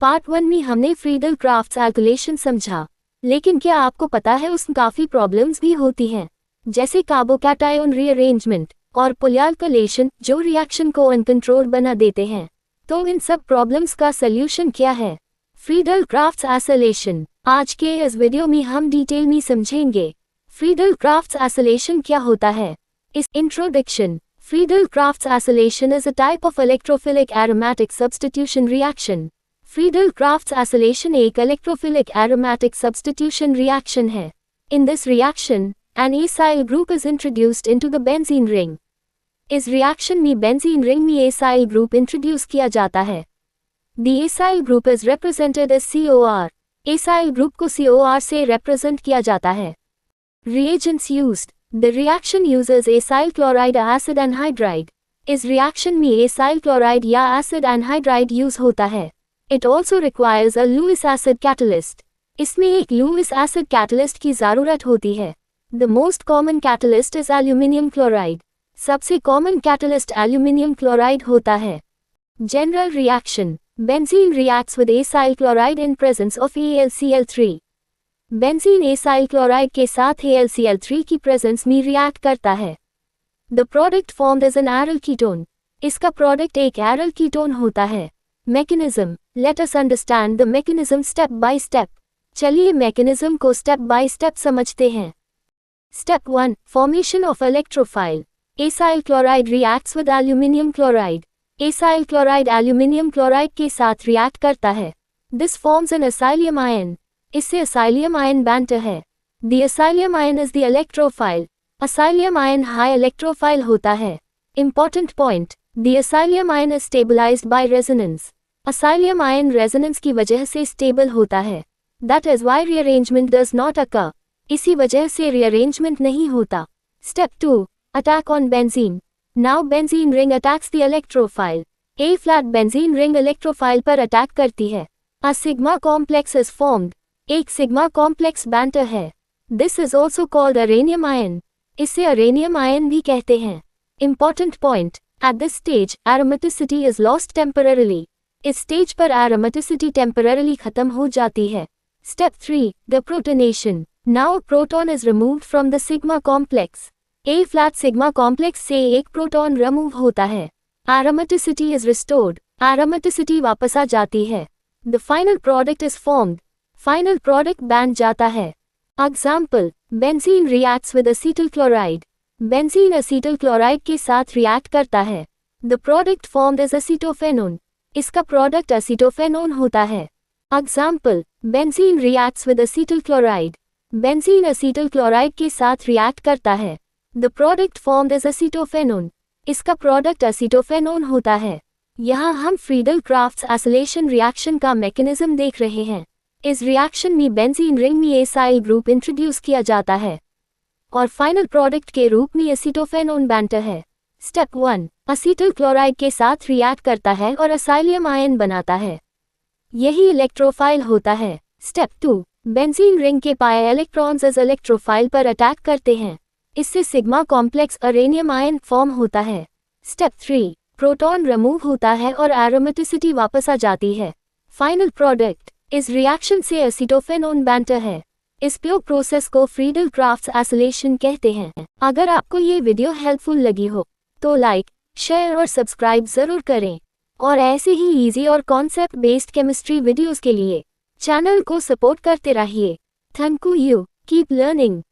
Part 1 में हमने Friedel crafts एल्कुलेशन समझा, लेकिन क्या आपको पता है उसमें काफ़ी प्रॉब्लम्स भी होती हैं, जैसे कार्बोकैटायन रीअरेंजमेंट और पोलैल्कलेशन जो रिएक्शन को अनकंट्रोल बना देते हैं। तो इन सब प्रॉब्लम्स का सल्यूशन क्या है? Friedel Crafts acylation. आज के इस वीडियो में हम डिटेल में समझेंगे फ्रीडल क्राफ्ट्स एसिलेशन क्या होता है। इस introduction. Friedel Crafts acylation is a type of electrophilic aromatic substitution reaction. Friedel Crafts acylation एक इलेक्ट्रोफिलिक एरोमेटिक सब्स्टिट्यूशन रिएक्शन है। In this reaction an acyl group is introduced into the benzene ring. इस reaction में benzene ring में acyl group introduce किया जाता है। The acyl group is represented as COR. acyl group को COR से represent किया जाता है। Reagents used. The reaction uses acyl chloride acid anhydride. इस रिएक्शन में acyl chloride या acid anhydride यूज होता है। It also requires a Lewis acid catalyst. इसमें एक Lewis acid catalyst की ज़रूरत होती है। The most common catalyst is aluminium chloride. सबसे common catalyst aluminium chloride होता है। General reaction. Benzene reacts with acyl chloride in presence of AlCl3. Benzene acyl chloride के साथ AlCl3 की presence में react करता है। The product formed is an aryl ketone. इसका product एक aryl ketone होता है। Mechanism. Let us understand the mechanism step by step. चलिए mechanism को step by step समझते हैं। Step 1. Formation of electrophile. Acyl chloride reacts with aluminium chloride. Acyl chloride aluminium chloride के साथ react करता है। This forms an acylium ion. इससे acylium ion बनता है। The acylium ion is the electrophile. Acylium ion high electrophile होता है। Important point. The acylium ion is stabilized by resonance. Acylium ion resonance की वजह से stable होता है। That is why rearrangement does not occur. इसी वजह से rearrangement नहीं होता। Step 2. Attack on benzene. Now benzene ring attacks the electrophile. A flat benzene ring electrophile पर अटैक करती है। A sigma complex is formed. एक sigma complex बनता है। This is also called uranium ion. इसे uranium ion भी कहते हैं। Important point. At this stage, aromaticity is lost temporarily. इस stage पर aromaticity temporarily खत्म हो जाती है। Step 3. The protonation. Now a proton is removed from the sigma complex. A flat sigma complex से एक proton remove होता है। Aromaticity is restored. Aromaticity वापस आ जाती है। The final product is formed. Final product बन जाता है। Example. Benzene reacts with acetyl chloride. Benzene acetyl chloride के साथ react करता है। The product formed is acetophenone. इसका product acetophenone होता है। Example. Benzene reacts with acetyl chloride. Benzene acetyl chloride के साथ रिएक्ट करता है। The product formed is acetophenone. इसका प्रोडक्ट acetophenone होता है। यहाँ हम फ्रीडल क्राफ्ट्स एसिलेशन रिएक्शन का मैकेनिज्म देख रहे हैं। इस रिएक्शन में बेंजीन रिंग में acyl ग्रुप इंट्रोड्यूस किया जाता है और फाइनल प्रोडक्ट के रूप में acetophenone बनता है। स्टेप 1. acetyl chloride के साथ रिएक्ट करता है और acylium आयन बनाता है। यही इलेक्ट्रोफाइल होता है। स्टेप 2. बेंजीन रिंग के पाए इलेक्ट्रॉन्स इस इलेक्ट्रोफाइल पर अटैक करते हैं। इससे सिग्मा कॉम्प्लेक्स अरेनियम आयन फॉर्म होता है। स्टेप 3. प्रोटॉन रिमूव होता है और एरोमेटिसिटी वापस आ जाती है। Final product. इस रिएक्शन से एसिटोफेनोन बनता है। इस प्योर प्रोसेस को फ्रीडल क्राफ्ट्स एसिलेशन कहते हैं। अगर आपको ये वीडियो हेल्पफुल लगी हो तो लाइक, शेयर और सब्सक्राइब ज़रूर करें और ऐसे ही इजी और कॉन्सेप्ट बेस्ड केमिस्ट्री वीडियोज़ के लिए चैनल को सपोर्ट करते रहिए। Thank you. Keep learning.